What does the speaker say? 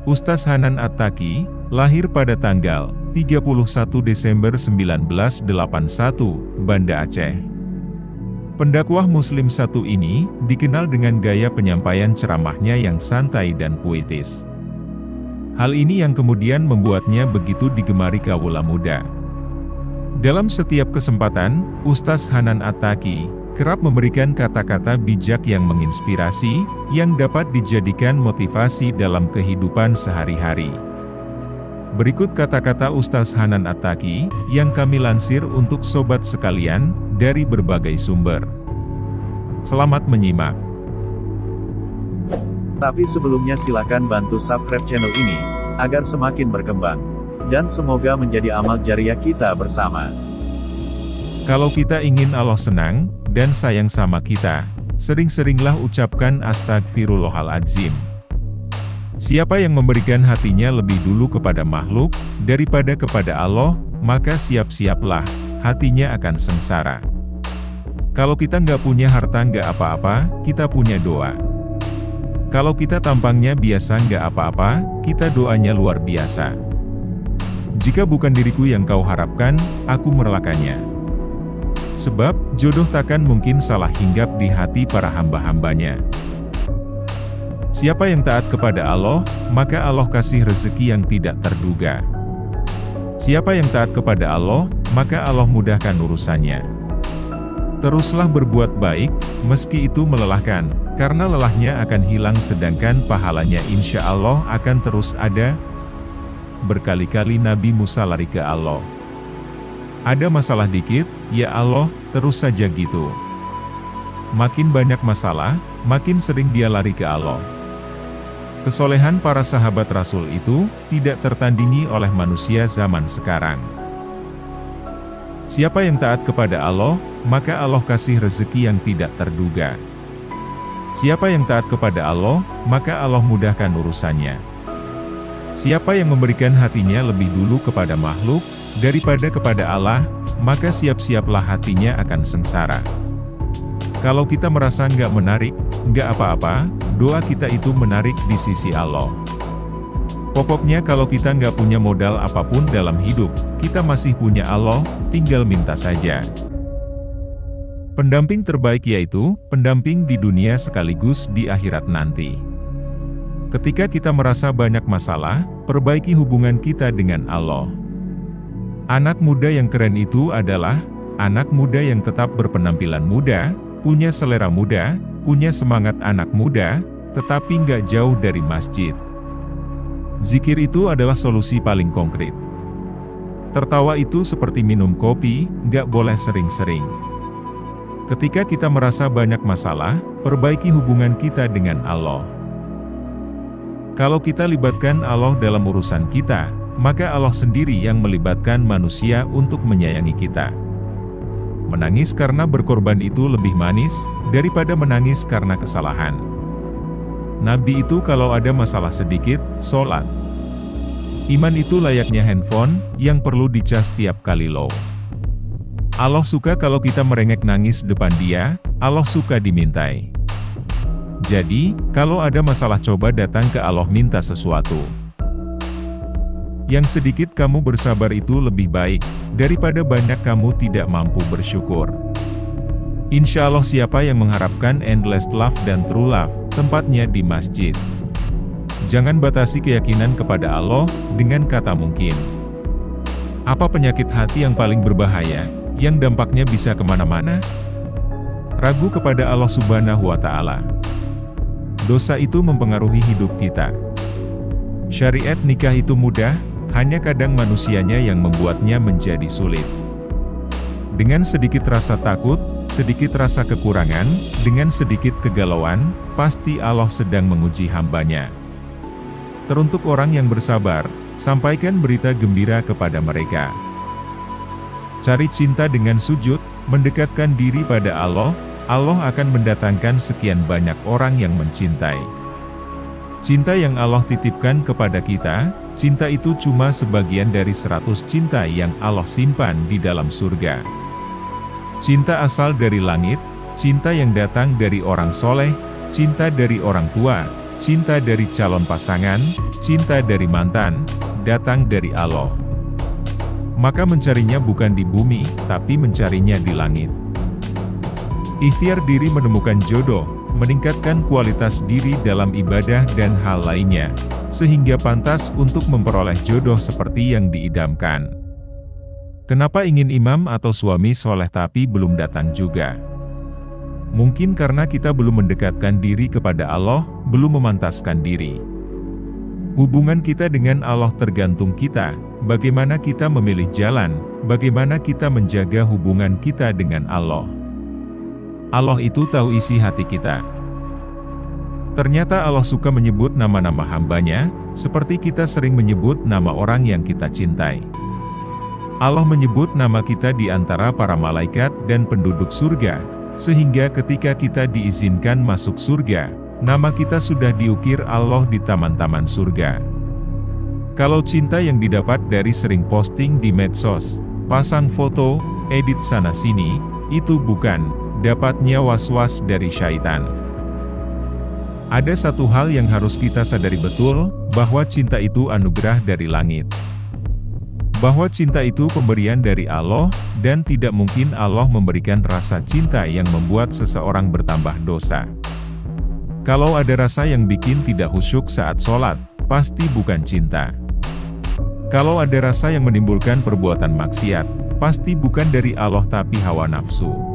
Ustaz Hanan At-Taqi, lahir pada tanggal 31 Desember 1981, Banda Aceh. Pendakwah Muslim satu ini dikenal dengan gaya penyampaian ceramahnya yang santai dan puitis. Hal ini yang kemudian membuatnya begitu digemari kawula muda. Dalam setiap kesempatan, Ustaz Hanan At-Taqi kerap memberikan kata-kata bijak yang menginspirasi, yang dapat dijadikan motivasi dalam kehidupan sehari-hari. Berikut kata-kata Ustaz Hanan At-Taqi, yang kami lansir untuk sobat sekalian, dari berbagai sumber. Selamat menyimak. Tapi sebelumnya silakan bantu subscribe channel ini, agar semakin berkembang. Dan semoga menjadi amal jariah kita bersama. Kalau kita ingin Allah senang dan sayang sama kita, sering-seringlah ucapkan astagfirullahaladzim. Siapa yang memberikan hatinya lebih dulu kepada makhluk, daripada kepada Allah, maka siap-siaplah, hatinya akan sengsara. Kalau kita nggak punya harta nggak apa-apa, kita punya doa. Kalau kita tampangnya biasa nggak apa-apa, kita doanya luar biasa. Jika bukan diriku yang kau harapkan, aku merelakannya. Sebab, jodoh takkan mungkin salah hinggap di hati para hamba-hambanya. Siapa yang taat kepada Allah, maka Allah kasih rezeki yang tidak terduga. Siapa yang taat kepada Allah, maka Allah mudahkan urusannya. Teruslah berbuat baik, meski itu melelahkan, karena lelahnya akan hilang sedangkan pahalanya insya Allah akan terus ada. Berkali-kali Nabi Musa lari ke Allah. Ada masalah dikit, ya Allah, terus saja gitu. Makin banyak masalah, makin sering dia lari ke Allah. Kesolehan para sahabat Rasul itu, tidak tertandingi oleh manusia zaman sekarang. Siapa yang taat kepada Allah, maka Allah kasih rezeki yang tidak terduga. Siapa yang taat kepada Allah, maka Allah mudahkan urusannya. Siapa yang memberikan hatinya lebih dulu kepada makhluk, daripada kepada Allah, maka siap-siaplah hatinya akan sengsara. Kalau kita merasa nggak menarik, nggak apa-apa, doa kita itu menarik di sisi Allah. Pokoknya kalau kita nggak punya modal apapun dalam hidup, kita masih punya Allah, tinggal minta saja. Pendamping terbaik yaitu, pendamping di dunia sekaligus di akhirat nanti. Ketika kita merasa banyak masalah, perbaiki hubungan kita dengan Allah. Anak muda yang keren itu adalah anak muda yang tetap berpenampilan muda, punya selera muda, punya semangat anak muda, tetapi nggak jauh dari masjid. Zikir itu adalah solusi paling konkret. Tertawa itu seperti minum kopi, nggak boleh sering-sering. Ketika kita merasa banyak masalah, perbaiki hubungan kita dengan Allah. Kalau kita libatkan Allah dalam urusan kita, maka Allah sendiri yang melibatkan manusia untuk menyayangi kita. Menangis karena berkorban itu lebih manis, daripada menangis karena kesalahan. Nabi itu kalau ada masalah sedikit, sholat. Iman itu layaknya handphone, yang perlu dicas tiap kali low. Allah suka kalau kita merengek nangis depan Dia, Allah suka dimintai. Jadi, kalau ada masalah coba datang ke Allah minta sesuatu. Yang sedikit kamu bersabar itu lebih baik, daripada banyak kamu tidak mampu bersyukur. Insya Allah siapa yang mengharapkan endless love dan true love, tempatnya di masjid. Jangan batasi keyakinan kepada Allah, dengan kata mungkin. Apa penyakit hati yang paling berbahaya, yang dampaknya bisa kemana-mana? Ragu kepada Allah Subhanahu wa Ta'ala. Dosa itu mempengaruhi hidup kita. Syariat nikah itu mudah, hanya kadang manusianya yang membuatnya menjadi sulit. Dengan sedikit rasa takut, sedikit rasa kekurangan, dengan sedikit kegalauan, pasti Allah sedang menguji hambanya. Teruntuk orang yang bersabar, sampaikan berita gembira kepada mereka. Cari cinta dengan sujud, mendekatkan diri pada Allah, Allah akan mendatangkan sekian banyak orang yang mencintai. Cinta yang Allah titipkan kepada kita, cinta itu cuma sebagian dari 100 cinta yang Allah simpan di dalam surga. Cinta asal dari langit, cinta yang datang dari orang soleh, cinta dari orang tua, cinta dari calon pasangan, cinta dari mantan, datang dari Allah. Maka mencarinya bukan di bumi, tapi mencarinya di langit. Ikhtiar diri menemukan jodoh, meningkatkan kualitas diri dalam ibadah dan hal lainnya, sehingga pantas untuk memperoleh jodoh seperti yang diidamkan. Kenapa ingin imam atau suami soleh tapi belum datang juga? Mungkin karena kita belum mendekatkan diri kepada Allah, belum memantaskan diri. Hubungan kita dengan Allah tergantung kita, bagaimana kita memilih jalan, bagaimana kita menjaga hubungan kita dengan Allah. Allah itu tahu isi hati kita. Ternyata Allah suka menyebut nama-nama hambanya, seperti kita sering menyebut nama orang yang kita cintai. Allah menyebut nama kita di antara para malaikat dan penduduk surga, sehingga ketika kita diizinkan masuk surga, nama kita sudah diukir Allah di taman-taman surga. Kalau cinta yang didapat dari sering posting di medsos, pasang foto, edit sana-sini, itu bukan, dapatnya was-was dari syaitan. Ada satu hal yang harus kita sadari betul, bahwa cinta itu anugerah dari langit. Bahwa cinta itu pemberian dari Allah, dan tidak mungkin Allah memberikan rasa cinta yang membuat seseorang bertambah dosa. Kalau ada rasa yang bikin tidak khusyuk saat sholat, pasti bukan cinta. Kalau ada rasa yang menimbulkan perbuatan maksiat, pasti bukan dari Allah tapi hawa nafsu.